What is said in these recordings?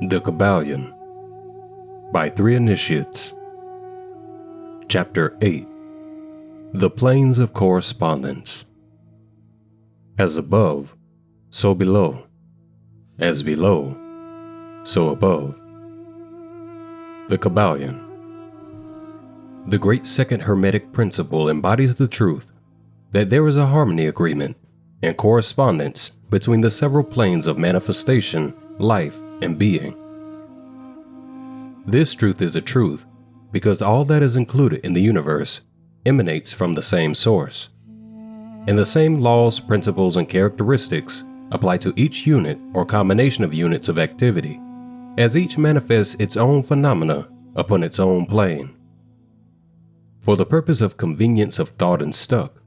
The Kybalion by 3 Initiates. Chapter 8. The Planes of Correspondence. As above, so below. As below, so above. The Kybalion. The great second Hermetic principle embodies the truth that there is a harmony agreement and correspondence between the several planes of manifestation, life, and being. This truth is a truth because all that is included in the universe emanates from the same source, and the same laws, principles, and characteristics apply to each unit or combination of units of activity, as each manifests its own phenomena upon its own plane. For the purpose of convenience of thought and stuck,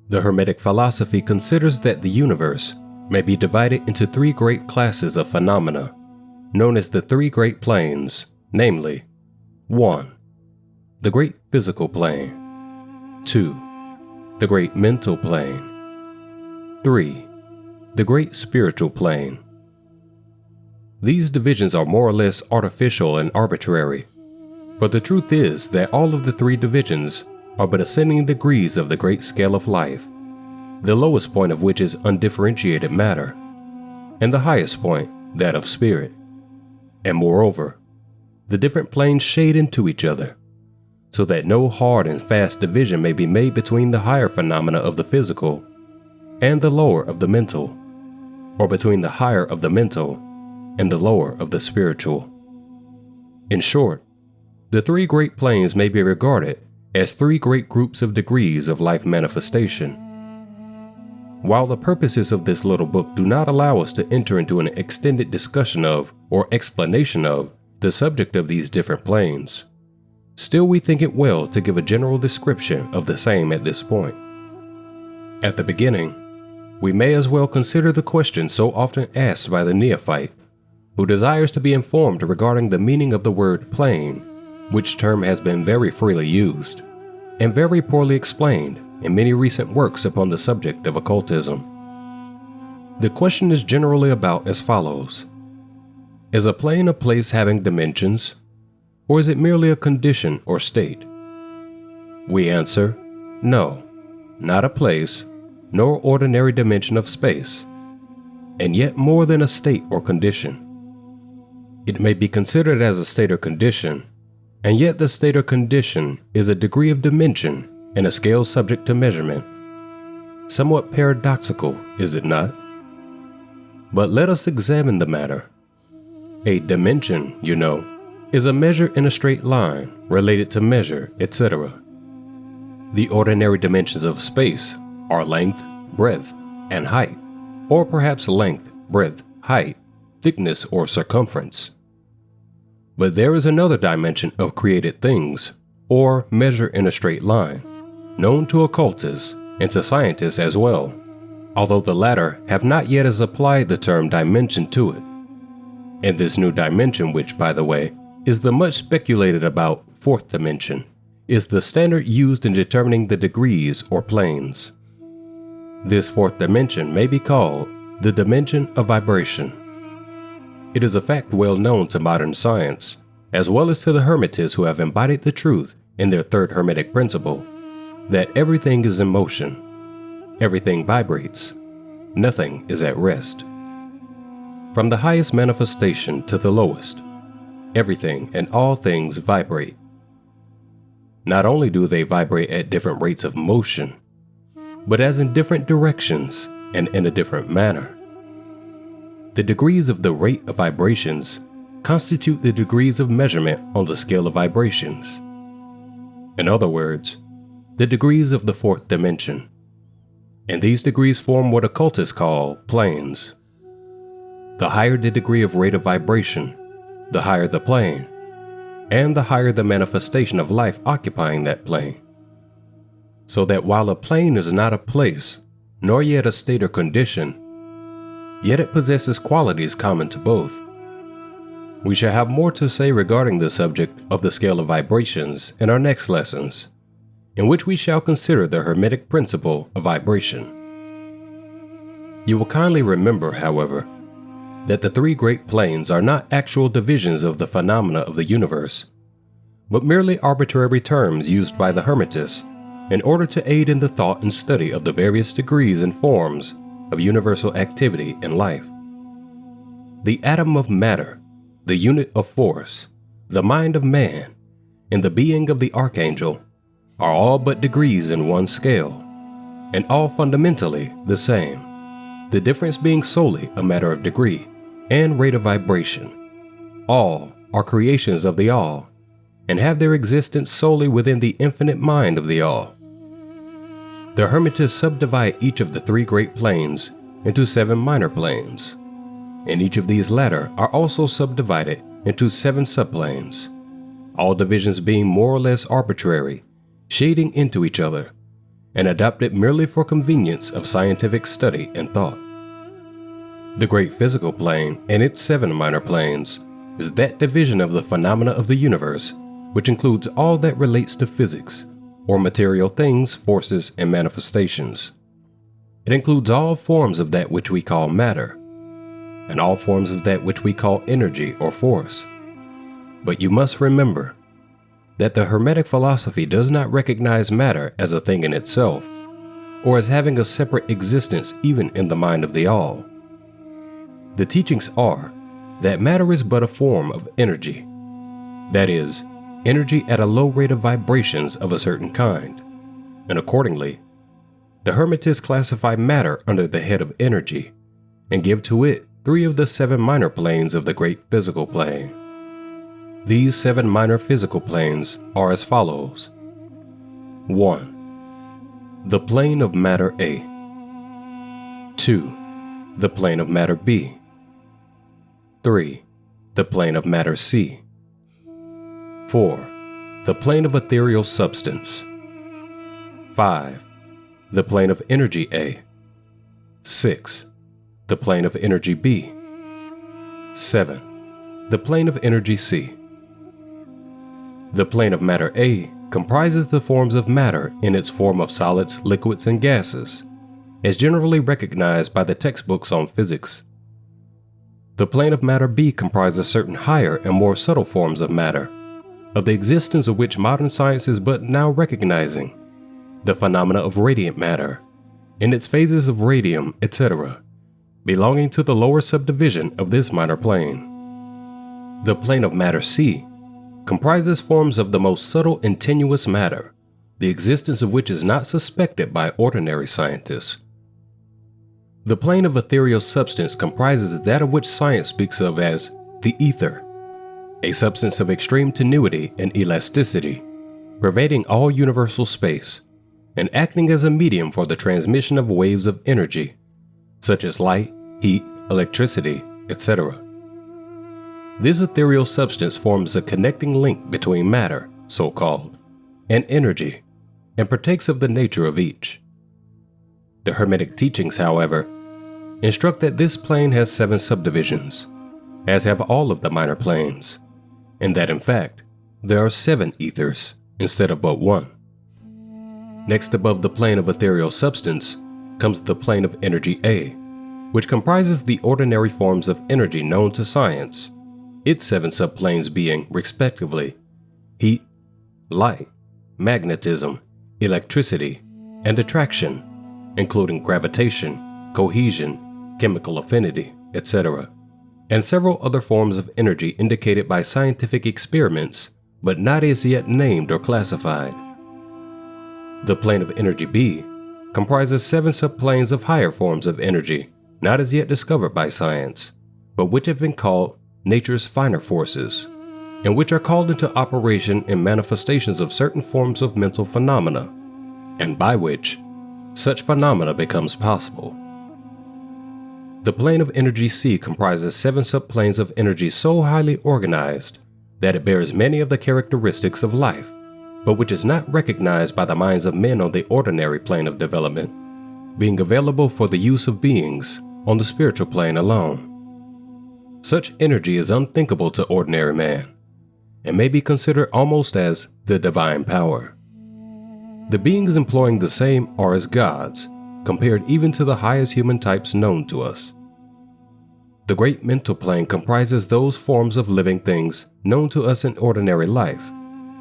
the Hermetic philosophy considers that the universe may be divided into 3 great classes of phenomena, known as the 3 great planes, namely, 1. The great physical plane. 2. The great mental plane. 3. The great spiritual plane. These divisions are more or less artificial and arbitrary, but the truth is that all of the 3 divisions are but ascending degrees of the great scale of life, the lowest point of which is undifferentiated matter, and the highest point, that of spirit. And moreover, the different planes shade into each other, so that no hard and fast division may be made between the higher phenomena of the physical and the lower of the mental, or between the higher of the mental and the lower of the spiritual. In short, the 3 great planes may be regarded as 3 great groups of degrees of life manifestation. While the purposes of this little book do not allow us to enter into an extended discussion of or explanation of the subject of these different planes, still we think it well to give a general description of the same at this point. At the beginning, we may as well consider the question so often asked by the neophyte who desires to be informed regarding the meaning of the word plane, which term has been very freely used and very poorly explained in many recent works upon the subject of occultism. The question is generally about as follows: is a plane a place having dimensions, or is it merely a condition or state? We answer, no, not a place, nor ordinary dimension of space, and yet more than a state or condition. It may be considered as a state or condition, and yet the state or condition is a degree of dimension and a scale subject to measurement. Somewhat paradoxical, is it not? But let us examine the matter. A dimension, you know, is a measure in a straight line, related to measure, etc. The ordinary dimensions of space are length, breadth, and height, or perhaps length, breadth, height, thickness, or circumference. But there is another dimension of created things, or measure in a straight line, known to occultists and to scientists as well, although the latter have not yet as applied the term dimension to it. And this new dimension, which, by the way, is the much speculated about 4th dimension, is the standard used in determining the degrees or planes. This 4th dimension may be called the dimension of vibration. It is a fact well known to modern science, as well as to the Hermetists who have embodied the truth in their 3rd Hermetic principle, that everything is in motion, everything vibrates, nothing is at rest. From the highest manifestation to the lowest, everything and all things vibrate. Not only do they vibrate at different rates of motion, but as in different directions and in a different manner. The degrees of the rate of vibrations constitute the degrees of measurement on the scale of vibrations. In other words, the degrees of the 4th dimension. And these degrees form what occultists call planes. The higher the degree of rate of vibration, the higher the plane, and the higher the manifestation of life occupying that plane. So that while a plane is not a place, nor yet a state or condition, yet it possesses qualities common to both. We shall have more to say regarding the subject of the scale of vibrations in our next lessons, in which we shall consider the Hermetic principle of vibration. You will kindly remember, however, that the three great planes are not actual divisions of the phenomena of the universe, but merely arbitrary terms used by the Hermetists in order to aid in the thought and study of the various degrees and forms of universal activity in life. The atom of matter, the unit of force, the mind of man, and the being of the archangel are all but degrees in one scale, and all fundamentally the same, the difference being solely a matter of degree and rate of vibration. All are creations of the All, and have their existence solely within the infinite mind of the All. The Hermetists subdivide each of the three great planes into 7 minor planes, and each of these latter are also subdivided into 7 subplanes, all divisions being more or less arbitrary, shading into each other, and adopted merely for convenience of scientific study and thought. The great physical plane and its 7 minor planes is that division of the phenomena of the universe which includes all that relates to physics, or material things, forces, and manifestations. It includes all forms of that which we call matter, and all forms of that which we call energy or force. But you must remember that the Hermetic philosophy does not recognize matter as a thing in itself, or as having a separate existence even in the mind of the All. The teachings are that matter is but a form of energy, that is, energy at a low rate of vibrations of a certain kind, and accordingly, the Hermetists classify matter under the head of energy and give to it 3 of the 7 minor planes of the great physical plane. These 7 minor physical planes are as follows. 1. The plane of matter A. 2. The plane of matter B. 3. The plane of matter C. 4. The plane of ethereal substance. 5. The plane of energy A. 6. The plane of energy B. 7. The plane of energy C. The plane of matter A comprises the forms of matter in its form of solids, liquids, and gases, as generally recognized by the textbooks on physics. The plane of matter B comprises certain higher and more subtle forms of matter, of the existence of which modern science is but now recognizing, the phenomena of radiant matter, in its phases of radium, etc., belonging to the lower subdivision of this minor plane. The plane of matter C comprises forms of the most subtle and tenuous matter, the existence of which is not suspected by ordinary scientists. The plane of ethereal substance comprises that of which science speaks of as the ether, a substance of extreme tenuity and elasticity, pervading all universal space, and acting as a medium for the transmission of waves of energy, such as light, heat, electricity, etc. This ethereal substance forms a connecting link between matter, so-called, and energy, and partakes of the nature of each. The Hermetic teachings, however, instruct that this plane has 7 subdivisions, as have all of the minor planes, and that in fact, there are 7 ethers instead of but 1. Next above the plane of ethereal substance comes the plane of energy A, which comprises the ordinary forms of energy known to science, its 7 subplanes being, respectively, heat, light, magnetism, electricity, and attraction, including gravitation, cohesion, chemical affinity, etc., and several other forms of energy indicated by scientific experiments, but not as yet named or classified. The plane of energy B comprises 7 subplanes of higher forms of energy, not as yet discovered by science, but which have been called nature's finer forces, and which are called into operation in manifestations of certain forms of mental phenomena, and by which such phenomena becomes possible. The plane of energy C comprises 7 subplanes of energy so highly organized that it bears many of the characteristics of life, but which is not recognized by the minds of men on the ordinary plane of development, being available for the use of beings on the spiritual plane alone. Such energy is unthinkable to ordinary man, and may be considered almost as the divine power. The beings employing the same are as gods, compared even to the highest human types known to us. The great mental plane comprises those forms of living things known to us in ordinary life,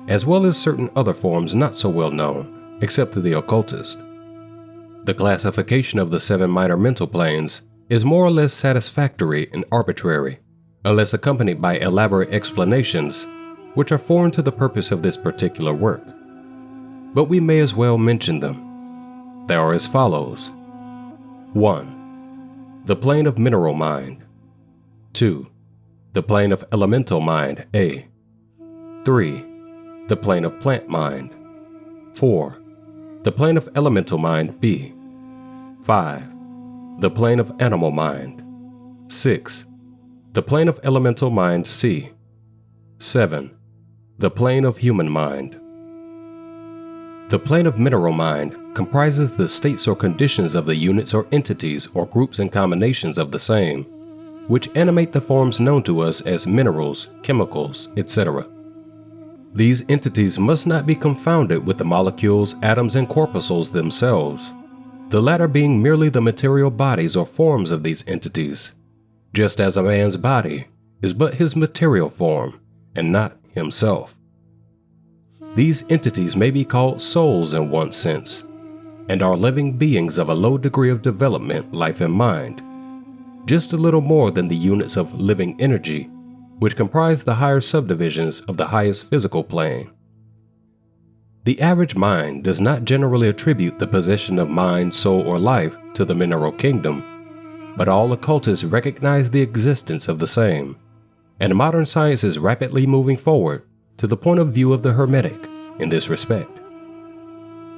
as well as certain other forms not so well known, except to the occultist. The classification of the 7 minor mental planes is more or less satisfactory and arbitrary, unless accompanied by elaborate explanations, which are foreign to the purpose of this particular work. But we may as well mention them. They are as follows. 1. The plane of mineral mind. 2. The plane of elemental mind, A. 3. The plane of plant mind. 4. The plane of elemental mind, B. 5. The plane of animal mind. 6. The plane of elemental mind, C. 7. The plane of human mind. The plane of mineral mind comprises the states or conditions of the units or entities or groups and combinations of the same, which animate the forms known to us as minerals, chemicals, etc. These entities must not be confounded with the molecules, atoms, and corpuscles themselves, the latter being merely the material bodies or forms of these entities, just as a man's body is but his material form and not himself. These entities may be called souls in one sense, and are living beings of a low degree of development, life, and mind, just a little more than the units of living energy, which comprise the higher subdivisions of the highest physical plane. The average mind does not generally attribute the possession of mind, soul, or life to the mineral kingdom, but all occultists recognize the existence of the same, and modern science is rapidly moving forward to the point of view of the Hermetic in this respect.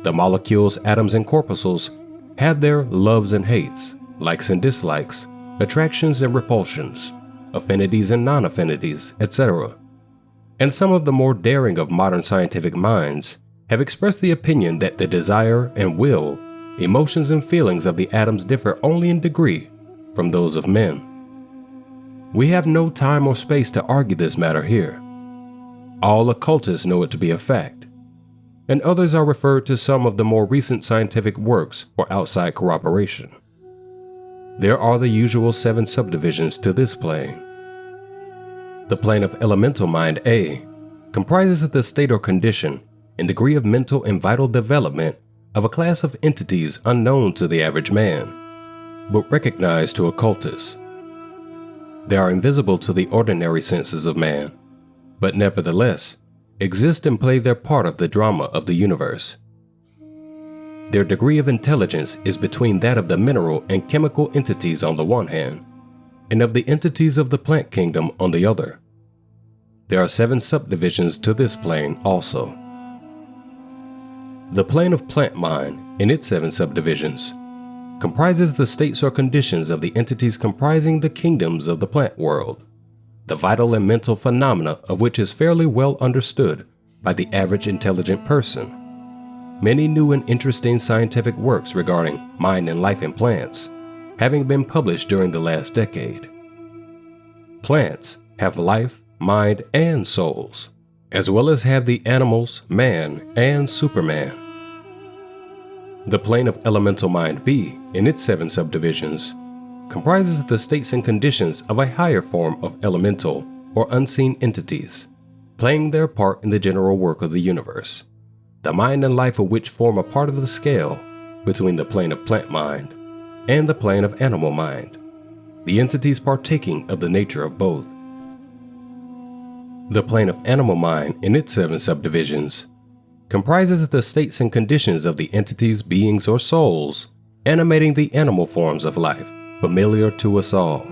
The molecules, atoms, and corpuscles have their loves and hates, likes and dislikes, attractions and repulsions, affinities and non-affinities, etc. And some of the more daring of modern scientific minds have expressed the opinion that the desire and will, emotions and feelings of the atoms differ only in degree from those of men. We have no time or space to argue this matter here. All occultists know it to be a fact, and others are referred to some of the more recent scientific works for outside corroboration. There are the usual 7 subdivisions to this plane. The plane of elemental mind, A, comprises the state or condition and degree of mental and vital development of a class of entities unknown to the average man, but recognized to occultists. They are invisible to the ordinary senses of man, but nevertheless exist and play their part of the drama of the universe. Their degree of intelligence is between that of the mineral and chemical entities on the one hand, and of the entities of the plant kingdom on the other. There are 7 subdivisions to this plane also. The plane of plant mind, in its 7 subdivisions, comprises the states or conditions of the entities comprising the kingdoms of the plant world, the vital and mental phenomena of which is fairly well understood by the average intelligent person. Many new and interesting scientific works regarding mind and life in plants having been published during the last decade. Plants have life, mind, and souls, as well as have the animals, man, and Superman. The plane of elemental mind, B, in its 7 subdivisions, comprises the states and conditions of a higher form of elemental or unseen entities, playing their part in the general work of the universe, the mind and life of which form a part of the scale between the plane of plant mind and the plane of animal mind, the entities partaking of the nature of both. The plane of animal mind, in its 7 subdivisions, comprises the states and conditions of the entities, beings, or souls animating the animal forms of life familiar to us all.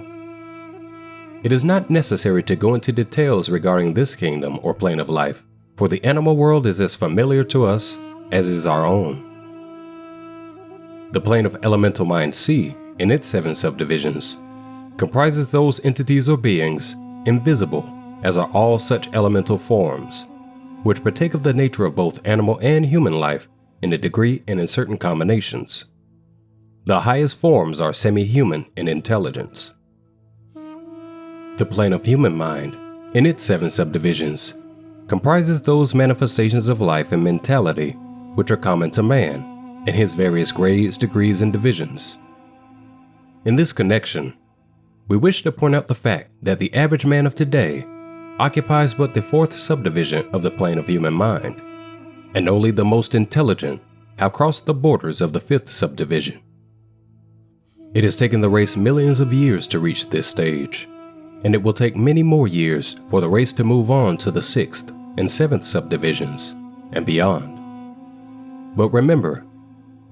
It is not necessary to go into details regarding this kingdom or plane of life, for the animal world is as familiar to us as is our own. The plane of elemental mind, C, in its 7 subdivisions, comprises those entities or beings, invisible as are all such elemental forms, which partake of the nature of both animal and human life in a degree and in certain combinations. The highest forms are semi-human in intelligence. The plane of human mind, in its 7 subdivisions, comprises those manifestations of life and mentality which are common to man in his various grades, degrees, and divisions. In this connection, we wish to point out the fact that the average man of today occupies but the fourth subdivision of the plane of human mind, and only the most intelligent have crossed the borders of the fifth subdivision. It has taken the race millions of years to reach this stage, and it will take many more years for the race to move on to the sixth and seventh subdivisions and beyond. But remember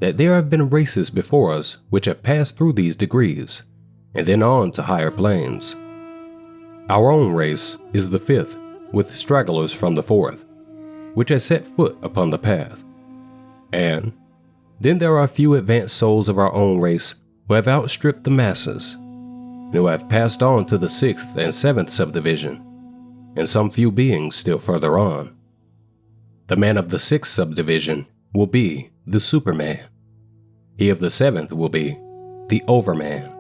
that there have been races before us which have passed through these degrees and then on to higher planes. Our own race is the fifth, with stragglers from the fourth, which has set foot upon the path. And then there are a few advanced souls of our own race who have outstripped the masses, and who have passed on to the sixth and seventh subdivision, and some few beings still further on. The man of the sixth subdivision will be the Superman. He of the seventh will be the Overman.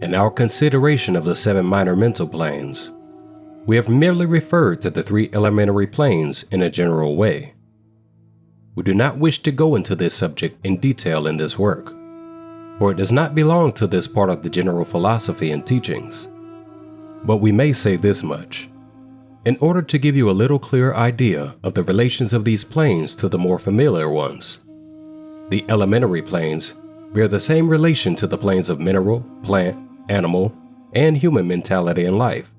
In our consideration of the 7 minor mental planes, we have merely referred to the 3 elementary planes in a general way. We do not wish to go into this subject in detail in this work, for it does not belong to this part of the general philosophy and teachings. But we may say this much. In order to give you a little clearer idea of the relations of these planes to the more familiar ones, the elementary planes bear the same relation to the planes of mineral, plant, animal, and human mentality and life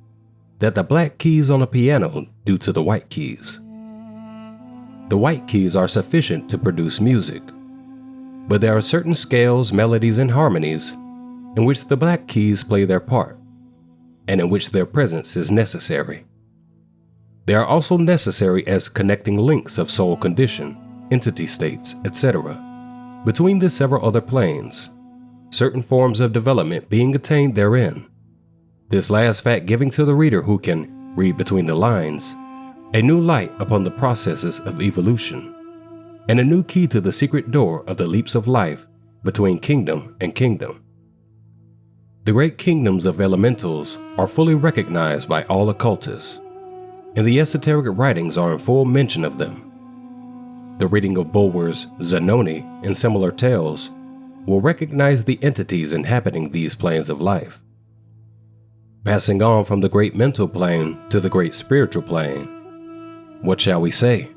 that the black keys on a piano do to the white keys. The white keys are sufficient to produce music, but there are certain scales, melodies, and harmonies in which the black keys play their part, and in which their presence is necessary. They are also necessary as connecting links of soul condition, entity states, etc., between the several other planes, certain forms of development being attained therein. This last fact giving to the reader who can read between the lines a new light upon the processes of evolution, and a new key to the secret door of the leaps of life between kingdom and kingdom. The great kingdoms of elementals are fully recognized by all occultists, and the esoteric writings are in full mention of them. The reading of Bulwer's Zanoni and similar tales will recognize the entities inhabiting these planes of life. Passing on from the great mental plane to the great spiritual plane, what shall we say?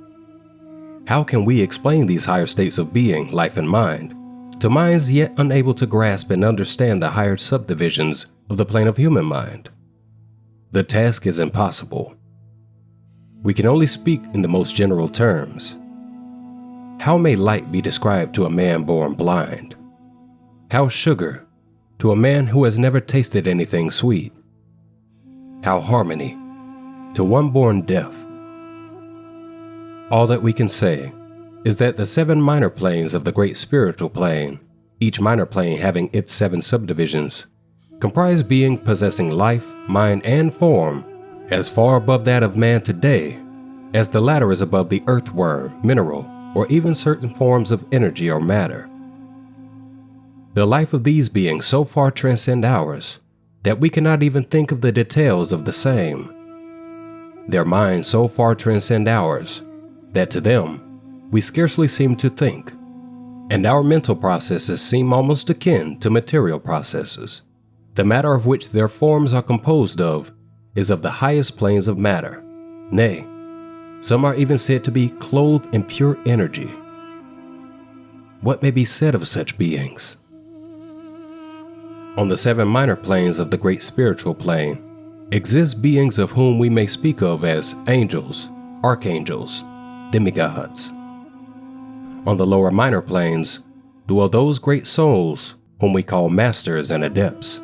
How can we explain these higher states of being, life, and mind to minds yet unable to grasp and understand the higher subdivisions of the plane of human mind? The task is impossible. We can only speak in the most general terms. How may light be described to a man born blind? How sugar to a man who has never tasted anything sweet? How harmony to one born deaf? All that we can say is that the 7 minor planes of the great spiritual plane, each minor plane having its 7 subdivisions, comprise being possessing life, mind, and form as far above that of man today as the latter is above the earthworm, mineral, or even certain forms of energy or matter. The life of these beings so far transcend ours that we cannot even think of the details of the same. Their minds so far transcend ours that to them we scarcely seem to think, and our mental processes seem almost akin to material processes. The matter of which their forms are composed of is of the highest planes of matter. Nay, some are even said to be clothed in pure energy. What may be said of such beings? On the 7 minor planes of the great spiritual plane exist beings of whom we may speak of as angels, archangels, demigods. On the lower minor planes dwell those great souls whom we call masters and adepts.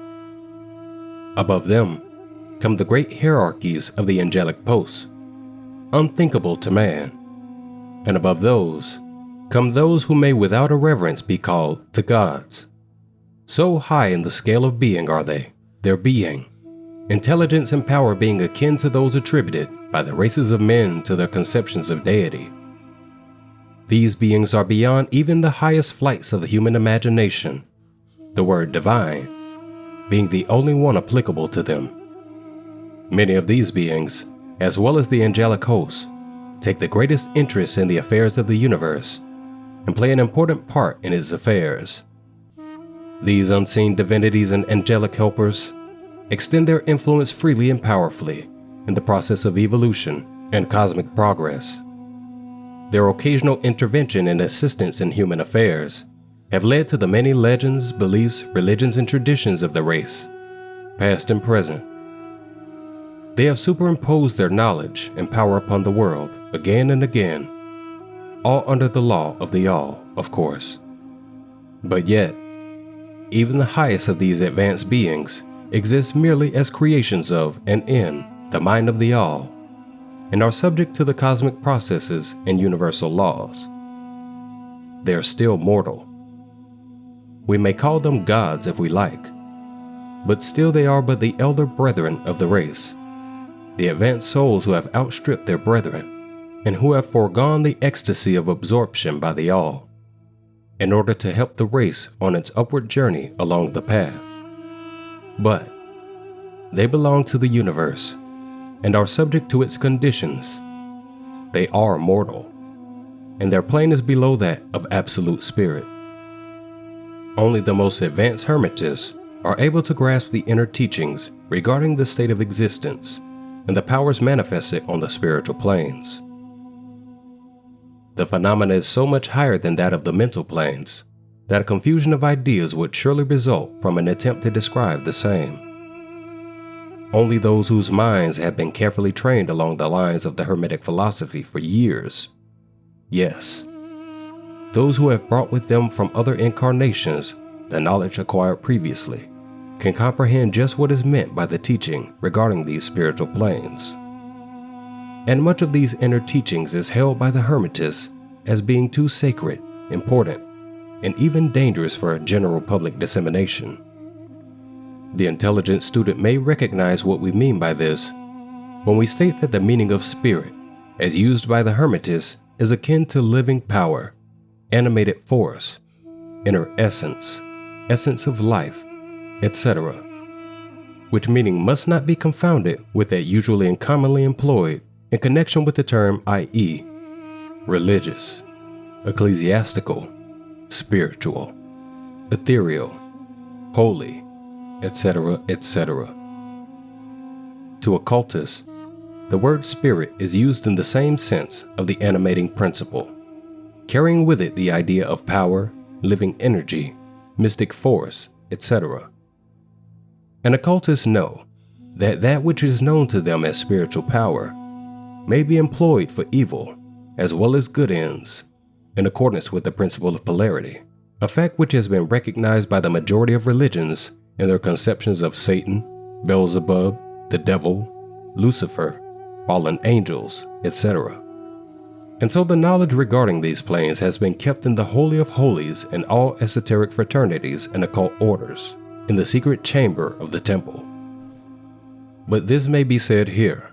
Above them come the great hierarchies of the angelic posts, unthinkable to man, and above those come those who may without irreverence be called the gods. So high in the scale of being are they, their being, intelligence and power being akin to those attributed by the races of men to their conceptions of deity. These beings are beyond even the highest flights of the human imagination, the word divine being the only one applicable to them. Many of these beings, as well as the angelic hosts, take the greatest interest in the affairs of the universe and play an important part in its affairs. These unseen divinities and angelic helpers extend their influence freely and powerfully in the process of evolution and cosmic progress. Their occasional intervention and assistance in human affairs have led to the many legends, beliefs, religions, and traditions of the race, past and present. They have superimposed their knowledge and power upon the world again and again, all under the law of the All, of course. But yet, even the highest of these advanced beings exist merely as creations of and in the mind of the All, and are subject to the cosmic processes and universal laws. They are still mortal. We may call them gods if we like, but still they are but the elder brethren of the race, the advanced souls who have outstripped their brethren, and who have foregone the ecstasy of absorption by the All, in order to help the race on its upward journey along the path. But they belong to the universe and are subject to its conditions. They are mortal, and their plane is below that of absolute spirit. Only the most advanced hermetists are able to grasp the inner teachings regarding the state of existence and the powers manifested on the spiritual planes. The phenomena is so much higher than that of the mental planes that a confusion of ideas would surely result from an attempt to describe the same. Only those whose minds have been carefully trained along the lines of the Hermetic philosophy for years, yes, those who have brought with them from other incarnations the knowledge acquired previously, can comprehend just what is meant by the teaching regarding these spiritual planes. And much of these inner teachings is held by the Hermetists as being too sacred, important, and even dangerous for a general public dissemination. The intelligent student may recognize what we mean by this when we state that the meaning of spirit, as used by the Hermetists, is akin to living power, animated force, inner essence, essence of life, etc., which meaning must not be confounded with that usually and commonly employed in connection with the term, i.e., religious, ecclesiastical, spiritual, ethereal, holy, etc., etc. To occultists, the word spirit is used in the same sense of the animating principle, carrying with it the idea of power, living energy, mystic force, etc. And occultists know that that which is known to them as spiritual power may be employed for evil as well as good ends, in accordance with the principle of polarity, a fact which has been recognized by the majority of religions in their conceptions of Satan, Beelzebub, the devil, Lucifer, fallen angels, etc. And so the knowledge regarding these planes has been kept in the Holy of Holies in all esoteric fraternities and occult orders, in the secret chamber of the temple. But this may be said here,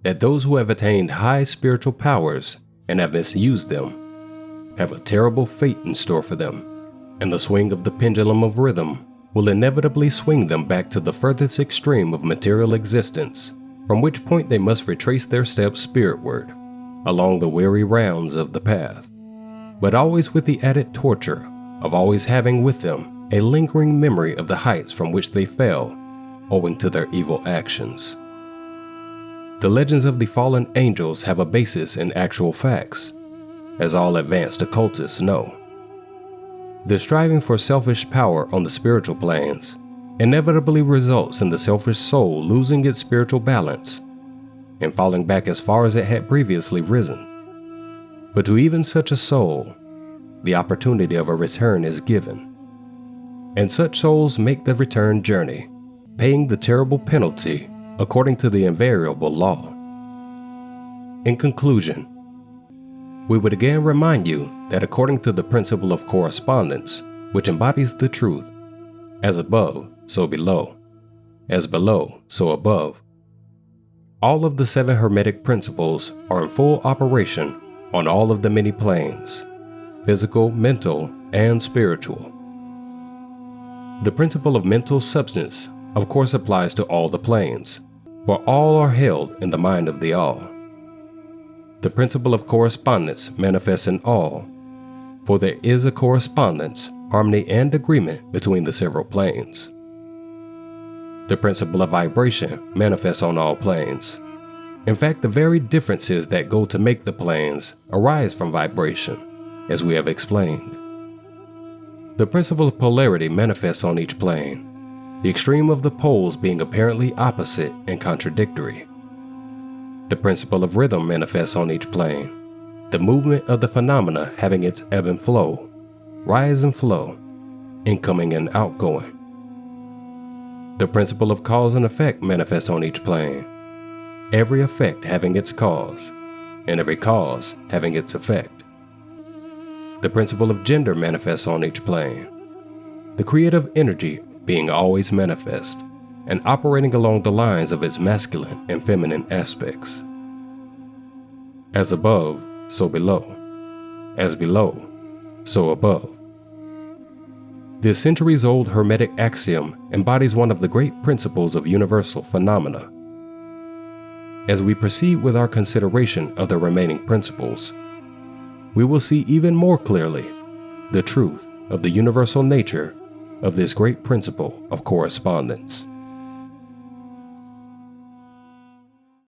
that those who have attained high spiritual powers and have misused them have a terrible fate in store for them, and the swing of the pendulum of rhythm will inevitably swing them back to the furthest extreme of material existence, from which point they must retrace their steps spiritward, along the weary rounds of the path, but always with the added torture of always having with them a lingering memory of the heights from which they fell owing to their evil actions. The legends of the fallen angels have a basis in actual facts, as all advanced occultists know. The striving for selfish power on the spiritual planes inevitably results in the selfish soul losing its spiritual balance and falling back as far as it had previously risen. But to even such a soul, the opportunity of a return is given, and such souls make the return journey, paying the terrible penalty according to the invariable law. In conclusion, we would again remind you that according to the principle of correspondence, which embodies the truth, as above, so below, as below, so above, all of the 7 Hermetic principles are in full operation on all of the many planes, physical, mental, and spiritual. The principle of mental substance, of course, applies to all the planes, for all are held in the mind of the All. The principle of correspondence manifests in all, for there is a correspondence harmony, and agreement between the several planes. The principle of vibration manifests on all planes. In fact, the very differences that go to make the planes arise from vibration, as we have explained. The principle of polarity manifests on each plane, the extreme of the poles being apparently opposite and contradictory. The principle of rhythm manifests on each plane, the movement of the phenomena having its ebb and flow, rise and flow, incoming and outgoing. The principle of cause and effect manifests on each plane, every effect having its cause, and every cause having its effect. The principle of gender manifests on each plane, the creative energy being always manifest and operating along the lines of its masculine and feminine aspects. As above, so below. As below, so above. This centuries-old Hermetic axiom embodies one of the great principles of universal phenomena. As we proceed with our consideration of the remaining principles, we will see even more clearly the truth of the universal nature of this great principle of correspondence.